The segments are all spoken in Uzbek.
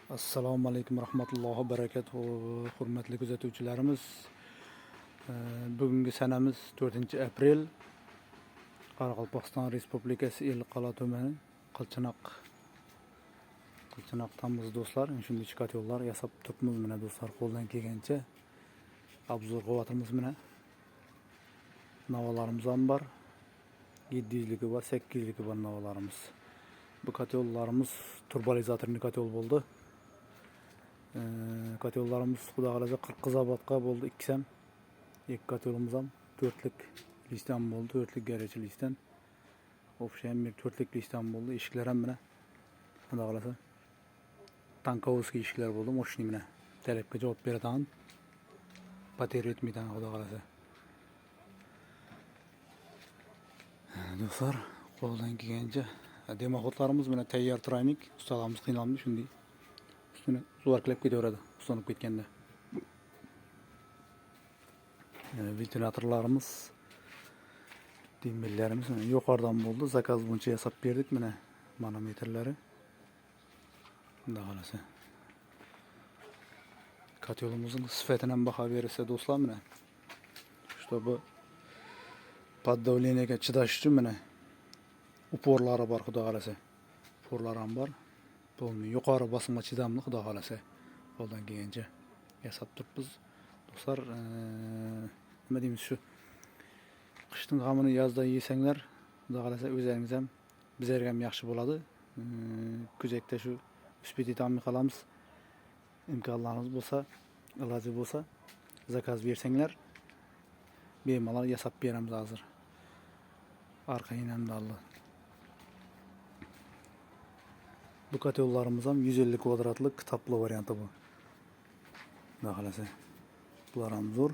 Assalomu alaykum rahmatullohi barakatuh. Hurmatli kuzatuvchilarimiz, bugungi sanamiz 4-aprel. Qoraqalpog'iston Respublikasi Ellikqal'a tumani Qilchinoq Qilchinoqdamiz do'stlar. Shunday kotyollar yasab turibmiz mana do'stlar, qo'ldan kelgancha obzor qilyapmiz mana. Navolarimiz ham bor. 700ligi va 800ligi bor navolarimiz. Bu kotyollarimiz turbolizatorli kotyol bo'ldi. Kotyollarimiz xudo xolasa 40 zavodga bo'ldi. Ikkisam ikki kotyolimiz ham 4lik listdan bo'ldi. 4lik garajli listdan. O'xshagan bir 4lik listdan bo'ldi. Eshiklar ham mana xudo xolasa tankovskiy eshiklar bo'ldi. Moshni mana talabga javob beradigan, pater etmaydigan xudo xolasa. Do'stlar, qo'ldan kelgancha demoxotlarimiz mana tayyor turaylik. Ustalarimiz qiynalmadi shunday. Ustini suvarklab ketaveradi, ustanib ketganda. Ventilatorlarimiz, dembillarimiz yuqoridan bo'ldi. Zakaz bo'yicha yasab berdik mana manometrlari. Xudo xolasa. Kotyolimizning sifatini ham baho bersa do'stlar mana. Чтобы под давлениеga chidash uchun mana uporlari bor xudo xolasa. Uporlar ham bor. Bo'lmay yuqori bosimga chidamli xudo xolasa. Qo'ldan kelgancha yasab turibmiz. Do'stlar, nima deymiz, shu qishning g'amini yozda yesanglar, xudo xolasa o'zingiz ham bizlarga ham yaxshi bo'ladi. Kuzakda shu uspetitami qilamiz. Imkonlarimiz bo'lsa, iloji bo'lsa, zakaz bersanglar, bemalol yasab beramiz hozir. Arqa inamdalli. Bu kotyollarimiz ham 150 kvadratlik kitaplı varianti bu. Xudo xolasa. Bular ham zo'r.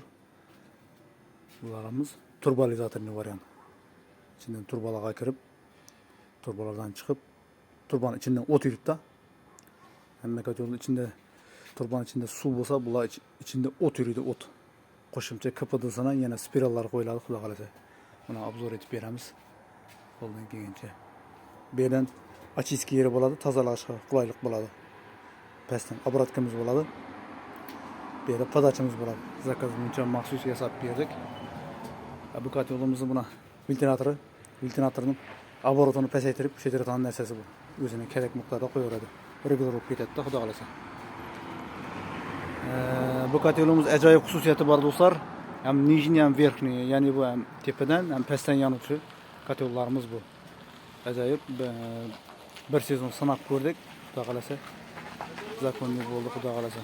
Bularimiz turbolizatorli variant. İçinden turbalarga kirib, turbalardan chiqib, turbanın içinden o't yuribdi. Hamma kotyolning içinde, turbanın içinde suv bo'lsa, bular içinde o't yuradi, o't. Qo'shimcha KPD'sini yana spirallar qo'yiladi xudo xolasa. Buni obzor etib beramiz. Qo'ldan kelgancha. Bu yerdan очистка yeri bo'ladi, tozalashga qulaylik bo'ladi. Pastdan obrotkamiz bo'ladi. Bu yerda podachamiz bo'ladi. Zakaz bo'yicha maxsus yasab berdik. Bu kotyolimizni buna ventilatorning oborotini pasaytirib, o'shatiradigan narsasi bu. O'zini kerak miqdorda qo'yaveradi. Regulirovka ketadi, xudo xolasa. Bu kotyolimiz ajoyib xususiyati bor do'stlar. Ham nijniy ham verxniy, ya'ni bu ham tepadan ham pastdan yonuvchi kotyollarimiz bu. Ajoyib bir sezon sinab ko'rdik, xudo xolasa. Zakonli bo'ldi, xudo xolasa.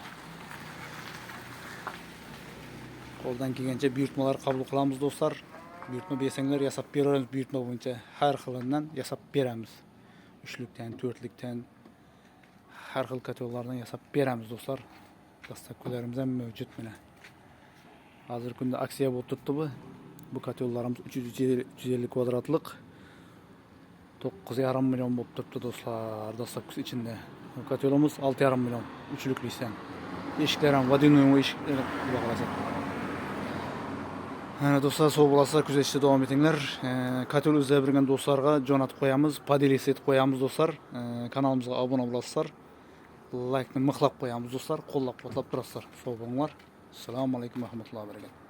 Qo'ldan kelgancha buyurtmalar qabul qilamiz do'stlar. Buyurtma bersanglar yasab beramiz, buyurtma bo'yicha har xilidan yasab beramiz. 3likdan, 4likdan har xil kotyollardan yasab beramiz do'stlar. Dastavkalarimiz ham mavjud mana. Hozir kunda aksiya bo'lib turibdi bu. Bu kotyollarimiz 350 kvadratlik 9,5 milyon bo'lib turibdi do'stlar. Dastavkasi içinde. Kotyolimiz 6,5 milyon. 3lik listdan. Eshiklar ham vodinoy eshiklar xudo xolasa. Do'stlar, so'p bo'lasizlar, kuzatishda davom etinglar. Kotyol izlab yurgan do'stlarga jo'natib qo'yamiz, podelis etib qo'yamiz do'stlar. Kanalimizga obuna bo'lasizlar. Like'ni mixlab qo'yamiz do'stlar. Qo'llab-quvvatlab turasizlar. Sog' bo'linglar. Assalomu alaykum va rahmatullohi va barakatuh.